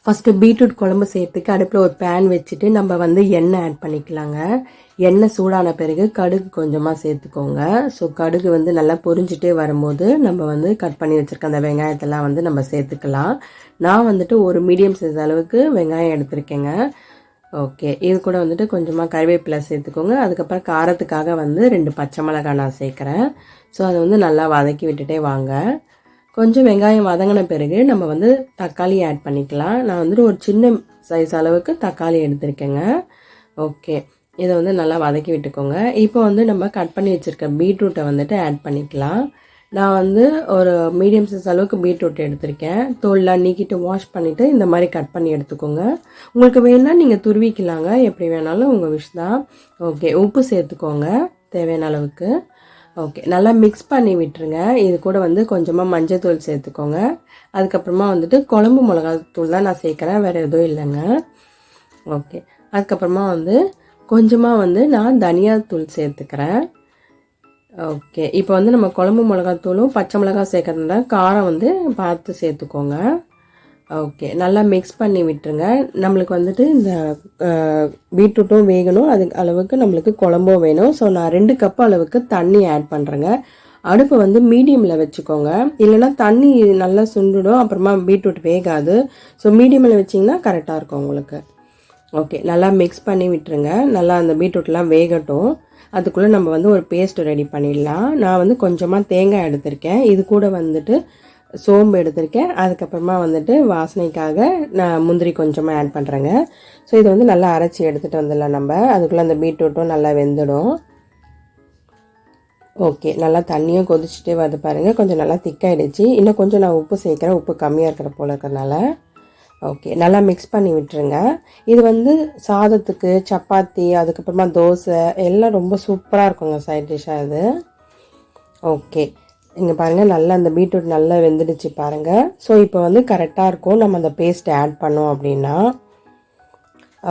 First beetroot குழம்பு செய்யறதுக்கு அடுப்பில் ஒரு பேன் வச்சுட்டு நம்ம வந்து எண்ணெய் ஆட் பண்ணிக்கலாங்க. எண்ணெய் சூடான பிறகு கடுகு கொஞ்சமாக சேர்த்துக்கோங்க. ஸோ கடுகு வந்து நல்லா பொரிஞ்சிட்டே வரும்போது நம்ம வந்து கட் பண்ணி வச்சுருக்க அந்த வெங்காயத்தெல்லாம் வந்து நம்ம சேர்த்துக்கலாம். நான் வந்துட்டு ஒரு மீடியம் சைஸ் அளவுக்கு வெங்காயம் எடுத்திருக்கேங்க. ஓகே, இது கூட வந்துட்டு கொஞ்சமாக கறிவேப்பிலை சேர்த்துக்கோங்க. அதுக்கப்புறம் காரத்துக்காக வந்து 2 பச்சை மிளகாய் நான் சேர்க்குறேன். ஸோ அதை வந்து நல்லா வதக்கி விட்டுட்டே வாங்க. கொஞ்சம் வெங்காயம் வதங்கின பிறகு நம்ம வந்து தக்காளி ஆட் பண்ணிக்கலாம். நான் வந்துட்டு ஒரு சின்ன சைஸ் அளவுக்கு தக்காளி எடுத்திருக்கேங்க. ஓகே, இதை வந்து நல்லா வதக்கி விட்டுக்கோங்க. இப்போ வந்து நம்ம கட் பண்ணி வச்சுருக்க பீட்ரூட்டை வந்துட்டு ஆட் பண்ணிக்கலாம். நான் வந்து ஒரு மீடியம் சைஸ் அளவுக்கு பீட்ரூட் எடுத்திருக்கேன். தோல்லாம் நீக்கிட்டு வாஷ் பண்ணிவிட்டு இந்த மாதிரி கட் பண்ணி எடுத்துக்கோங்க. உங்களுக்கு வேணும்னா நீங்கள் துருவிக்கலாங்க, எப்படி வேணாலும் உங்கள் விஷ் தான். ஓகே, உப்பு சேர்த்துக்கோங்க தேவையான அளவுக்கு. ஓகே, நல்லா மிக்ஸ் பண்ணி விட்டுருங்க. இது கூட வந்து கொஞ்சமாக மஞ்சள்தூள் சேர்த்துக்கோங்க. அதுக்கப்புறமா வந்துட்டு குழம்பு மிளகாத்தூள் தான் நான் சேர்க்குறேன், வேறு எதுவும் இல்லைங்க. ஓகே, அதுக்கப்புறமா வந்து கொஞ்சமாக வந்து நான் தனியாத்தூள் சேர்த்துக்கிறேன். ஓகே, இப்போ வந்து நம்ம குழம்பு மிளகாத்தூளும் பச்சை மிளகாய் சேர்க்கறதுனால காரம் வந்து பார்த்து சேர்த்துக்கோங்க. ஓகே, நல்லா மிக்ஸ் பண்ணி விட்டுருங்க. நம்மளுக்கு வந்துட்டு இந்த பீட்ரூட்டும் வேகணும், அது அளவுக்கு நம்மளுக்கு குழம்பும் வேணும். ஸோ நான் 2 கப் அளவுக்கு தண்ணி ஆட் பண்ணுறேங்க. அடுப்பு வந்து மீடியமில் வச்சுக்கோங்க, இல்லைனா தண்ணி நல்லா சுண்டுடும், அப்புறமா பீட்ரூட் வேகாது. ஸோ மீடியமில் வச்சிங்கன்னா கரெக்டாக இருக்கும் உங்களுக்கு. ஓகே, நல்லா மிக்ஸ் பண்ணி விட்டுருங்க. நல்லா அந்த பீட்ரூட்லாம் வேகட்டும். அதுக்குள்ளே நம்ம வந்து ஒரு பேஸ்ட் ரெடி பண்ணிடலாம். நான் வந்து கொஞ்சமாக தேங்காய் எடுத்திருக்கேன். இது கூட வந்துட்டு சோம்பு எடுத்திருக்கேன். அதுக்கப்புறமா வந்துட்டு வாசனைக்காக நான் முந்திரி கொஞ்சமாக ஆட் பண்ணுறேங்க. ஸோ இதை வந்து நல்லா அரைச்சி எடுத்துகிட்டு வந்துடலாம் நம்ம. அதுக்குள்ளே அந்த பீட்ரூட்டும் நல்லா வெந்துடும். ஓகே, நல்லா தண்ணியும் கொதிச்சுட்டே வருது பாருங்கள். கொஞ்சம் நல்லா திக்காயிடுச்சு. இன்னும் கொஞ்சம் நான் உப்பு சேர்க்குறேன், உப்பு கம்மியாக இருக்கிற போல் இருக்கிறதுனால. ஓகே, நல்லா மிக்ஸ் பண்ணி விட்டுருங்க. இது வந்து சாதத்துக்கு, சப்பாத்தி, அதுக்கப்புறமா தோசை எல்லாம் ரொம்ப சூப்பராக இருக்குங்க சைட் டிஷ்ஷாக இது. ஓகே, இங்கே பாருங்கள், நல்லா அந்த பீட்ரூட் நல்லா வெந்துடுச்சு பாருங்கள். ஸோ இப்போ வந்து கரெக்டாக இருக்கும் நம்ம அந்த பேஸ்ட்டை ஆட் பண்ணோம் அப்படின்னா.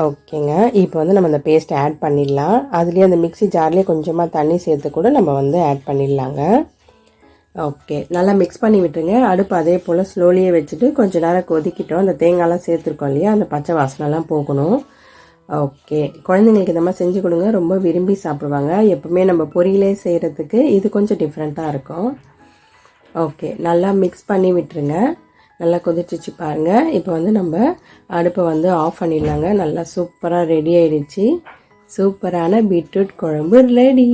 ஓகேங்க, இப்போ வந்து நம்ம அந்த பேஸ்ட்டை ஆட் பண்ணிடலாம். அதுலேயே அந்த மிக்ஸி ஜார்லேயே கொஞ்சமாக தண்ணி சேர்த்து கூட நம்ம வந்து ஆட் பண்ணிடலாங்க. ஓகே, நல்லா மிக்ஸ் பண்ணி விட்டுருங்க. அடுப்பு அதே போல் ஸ்லோலியே வச்சுட்டு கொஞ்சம் நேரம் கொதிக்கிட்டோம். அந்த தேங்காய்லாம் சேர்த்துருக்கோம் இல்லையா, அந்த பச்சை வாசனைலாம் போகணும். ஓகே, குழந்தைங்களுக்கு இந்த மாதிரி செஞ்சு கொடுங்க, ரொம்ப விரும்பி சாப்பிடுவாங்க. எப்பவுமே நம்ம பொரியலே செய்கிறதுக்கு இது கொஞ்சம் டிஃப்ரெண்ட்டாக இருக்கும். ஓகே, நல்லா மிக்ஸ் பண்ணி விட்டுருங்க. நல்லா கொதிச்சிச்சு பாருங்கள். இப்போ வந்து நம்ம அடுப்பை வந்து ஆஃப் பண்ணிடலாங்க. நல்லா சூப்பராக ரெடி ஆகிடுச்சு. சூப்பரான பீட்ரூட் குழம்பு ரெடி.